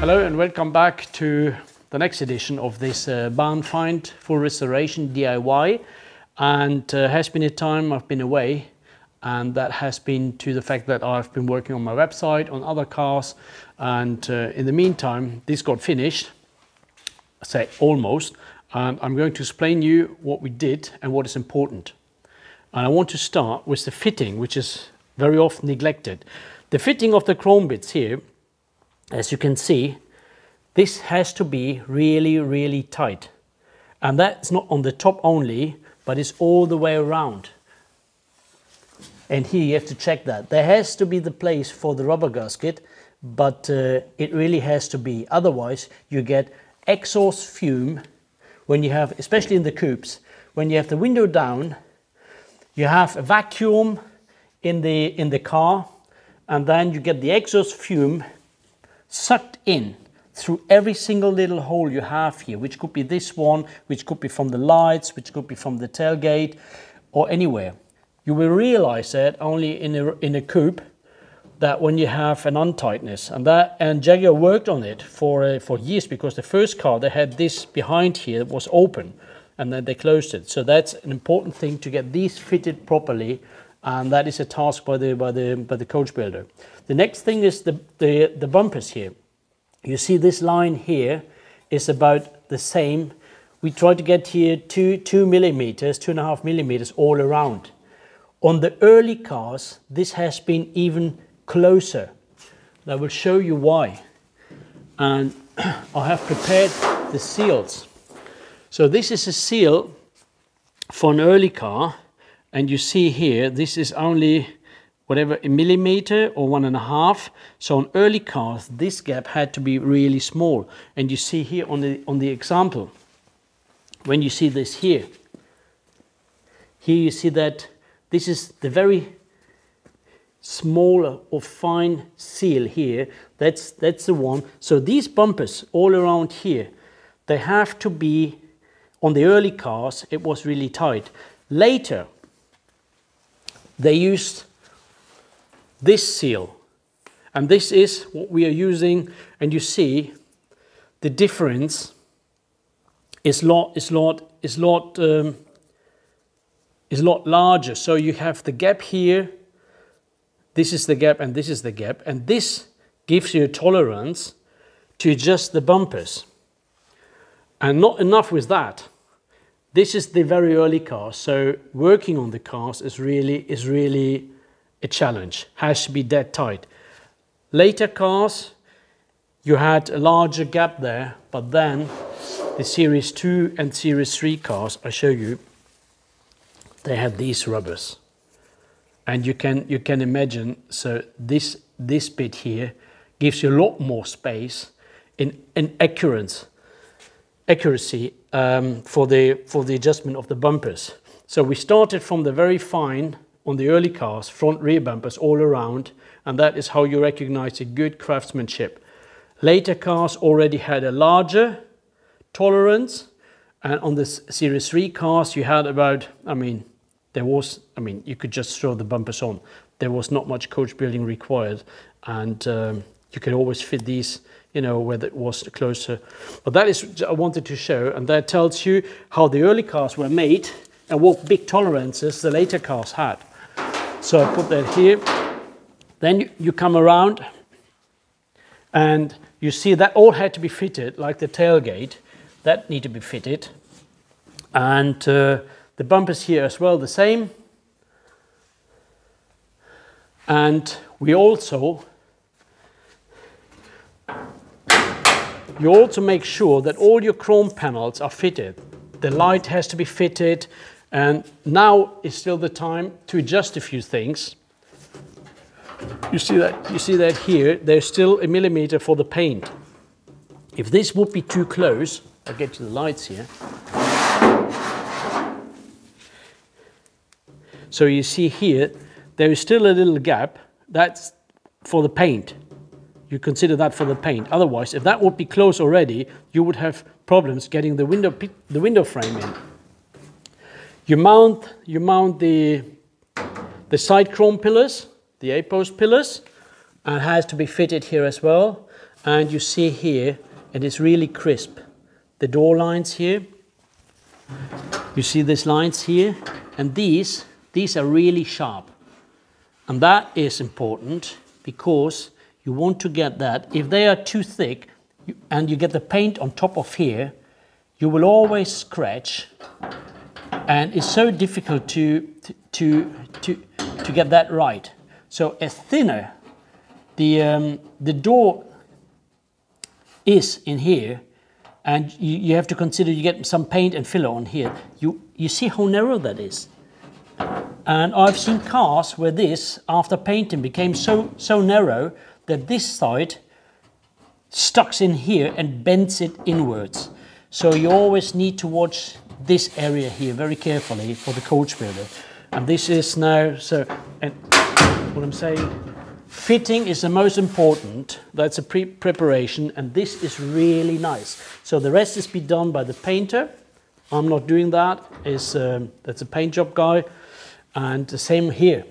Hello and welcome back to the next edition of this Barnfind full restoration DIY. And has been a time I've been away, and that has been to the fact that I've been working on my website, on other cars, and in the meantime this got finished, I say almost, and I'm going to explain you what we did and what is important. And I want to start with the fitting, which is very often neglected. The fitting of the chrome bits here, as you can see, this has to be really, really tight. And that's not on the top only, but it's all the way around. And here you have to check that. There has to be the place for the rubber gasket, but it really has to be. Otherwise, you get exhaust fume when you have, especially in the coupes, when you have the window down, you have a vacuum in the car, and then you get the exhaust fume sucked in through every single little hole you have here, which could be this one, which could be from the lights, which could be from the tailgate, or anywhere. You will realize that only in a coupe, that when you have an untightness, and Jaguar worked on it for years, because the first car they had this behind here that was open, and then they closed it. So that's an important thing, to get these fitted properly, and that is a task by the coach builder. The next thing is the bumpers here. You see this line here is about the same. We try to get here 2 millimeters, 2.5 millimeters all around. On the early cars, this has been even closer. I will show you why. And I have prepared the seals. So this is a seal for an early car, and you see here, this is only whatever, a millimeter or 1.5. So on early cars, this gap had to be really small. And you see here on the example, when you see this here you see that this is the very small or fine seal here. That's the one. So these bumpers all around here, they have to be, on the early cars, it was really tight. Later, they used this seal, and this is what we are using, and you see the difference is lot larger. So you have the gap here, this is the gap, and this is the gap, and this gives you a tolerance to adjust the bumpers. And not enough with that. This is the very early cars, so working on the cars is really a challenge. Has to be that tight. Later cars, you had a larger gap there, but then the Series 2 and Series 3 cars, I show you, they had these rubbers. And you can imagine, so this bit here gives you a lot more space in accuracy for the adjustment of the bumpers. So we started from the very fine on the early cars, front rear bumpers all around, and that is how you recognize a good craftsmanship. Later cars already had a larger tolerance, and on the Series 3 cars you had about, you could just throw the bumpers on. There was not much coach building required, and you could always fit these, where it was closer. But that is, I wanted to show, and that tells you how the early cars were made and what big tolerances the later cars had. So I put that here. Then you come around, and you see that all had to be fitted, like the tailgate. That need to be fitted. And the bumpers here as well, the same. And we also, you also make sure that all your chrome panels are fitted. The light has to be fitted, and now is still the time to adjust a few things. You see that here, there's still a millimeter for the paint. If this would be too close, I'll get you the lights here. So you see here, there is still a little gap. That's for the paint. You consider that for the paint. Otherwise, if that would be close already, you would have problems getting the window frame in. You mount the side chrome pillars, the A-post pillars, and it has to be fitted here as well. and you see here, it is really crisp. The door lines here, you see these lines here, and these are really sharp. And that is important because you want to get that. If they are too thick and you get the paint on top of here, you will always scratch, and it's so difficult to get that right. So as thinner the door is in here, and you have to consider you get some paint and filler on here. You see how narrow that is. And I've seen cars where this, after painting, became so narrow that this side stuck in here and bends it inwards. So you always need to watch this area here very carefully for the coach builder. And this is now, so, and what I'm saying, fitting is the most important. That's a preparation, and this is really nice. So the rest is be done by the painter. I'm not doing that. That's a paint job guy. And the same here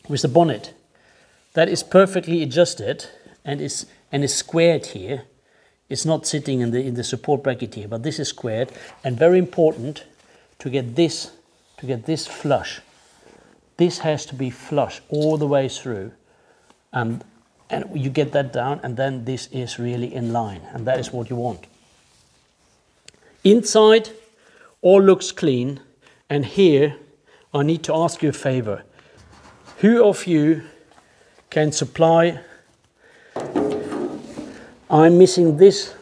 with the bonnet. That is perfectly adjusted and is squared here. It's not sitting in the support bracket here, but this is squared, and very important to get this flush. This has to be flush all the way through, and you get that down, and then this is really in line, and that is what you want. Inside all looks clean, and here I need to ask you a favor. Who of you can supply? I'm missing this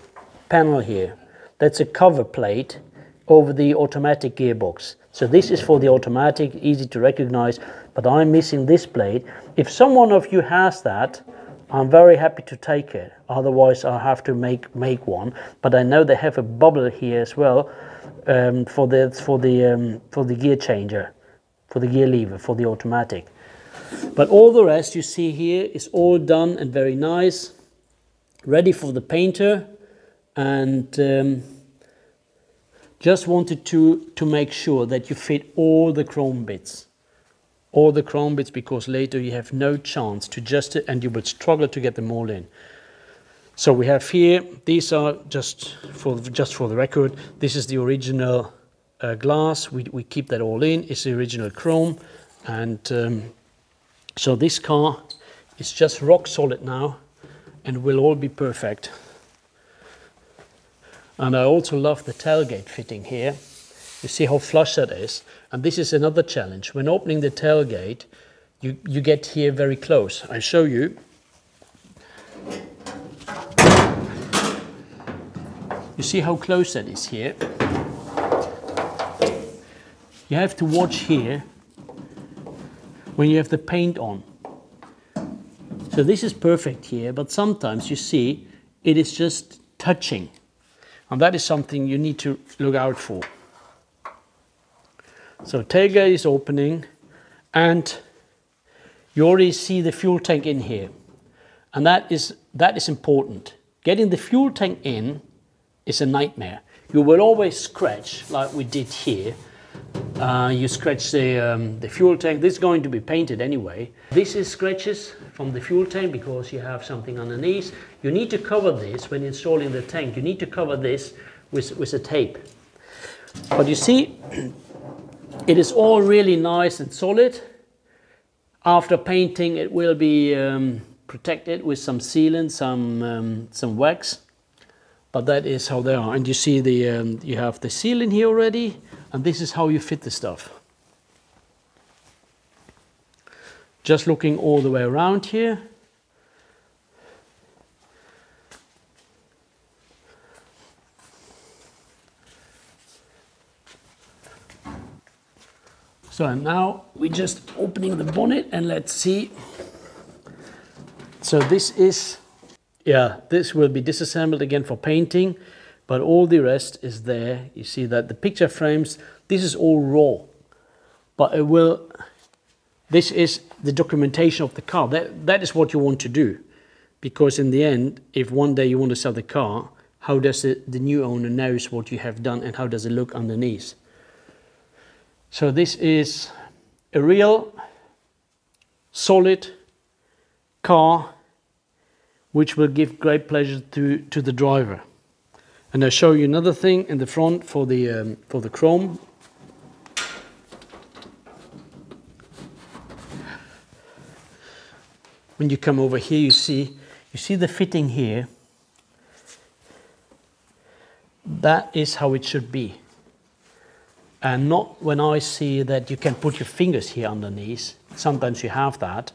panel here. That's a cover plate over the automatic gearbox. So this is for the automatic, easy to recognize, but I'm missing this plate. If someone of you has that, I'm very happy to take it. Otherwise I'll have to make one. But I know they have a bubble here as well for the gear changer, for the gear lever, for the automatic. But all the rest you see here is all done and very nice, ready for the painter, and just wanted to make sure that you fit all the chrome bits. All the chrome bits, because later you have no chance to adjust it and you will struggle to get them all in. So we have here, these are just for the record, this is the original glass. We keep that all in. It's the original chrome, and so this car is just rock solid now and will all be perfect. And I also love the tailgate fitting here. You see how flush that is. And this is another challenge. When opening the tailgate, you get here very close. I show you. You see how close that is here. You have to watch here when you have the paint on. So this is perfect here, but sometimes you see it is just touching. And that is something you need to look out for. So tailgate is opening, and you already see the fuel tank in here. And that is important. Getting the fuel tank in is a nightmare. You will always scratch like we did here. You scratch the fuel tank. This is going to be painted anyway. This is scratches from the fuel tank because you have something underneath. You need to cover this when installing the tank. You need to cover this with a tape. But you see, it is all really nice and solid. After painting, it will be protected with some sealant, some wax. But that is how they are. And you see you have the seal in here already, and this is how you fit the stuff. Just looking all the way around here. So now we're just opening the bonnet, and let's see. So this is, yeah, this will be disassembled again for painting, but all the rest is there. You see that the picture frames, this is all raw, but it will, this is the documentation of the car. That is what you want to do, because in the end, if one day you want to sell the car, how does the new owner knows what you have done and how does it look underneath? So this is a real solid car which will give great pleasure to the driver. And I'll show you another thing in the front for the chrome. When you come over here, you see the fitting here. That is how it should be. And not when I see that you can put your fingers here underneath. Sometimes you have that.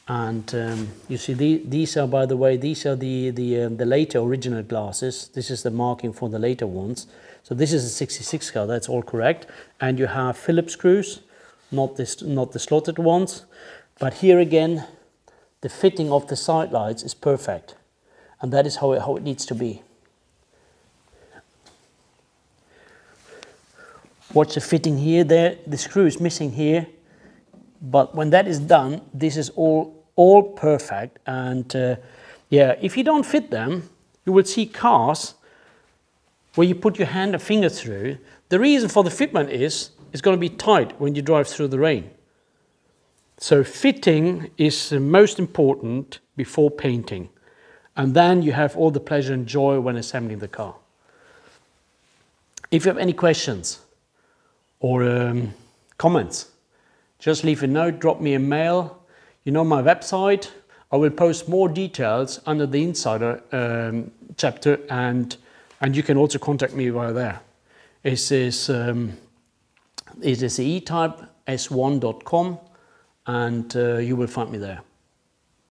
And you see these are, by the way, these are the later original glasses. This is the marking for the later ones. So this is a 66 car, that's all correct. And you have Phillips screws, not the slotted ones. But here again, the fitting of the side lights is perfect. And that is how it needs to be. Watch the fitting here, there, the screw is missing here. But when that is done, this is all perfect. And yeah, if you don't fit them, you will see cars where you put your hand and finger through. The reason for the fitment is it's going to be tight when you drive through the rain. So fitting is most important before painting. And then you have all the pleasure and joy when assembling the car. If you have any questions or comments, just leave a note, drop me a mail. You know my website. I will post more details under the Insider chapter, and you can also contact me via there. It is e-type s1.com, and you will find me there.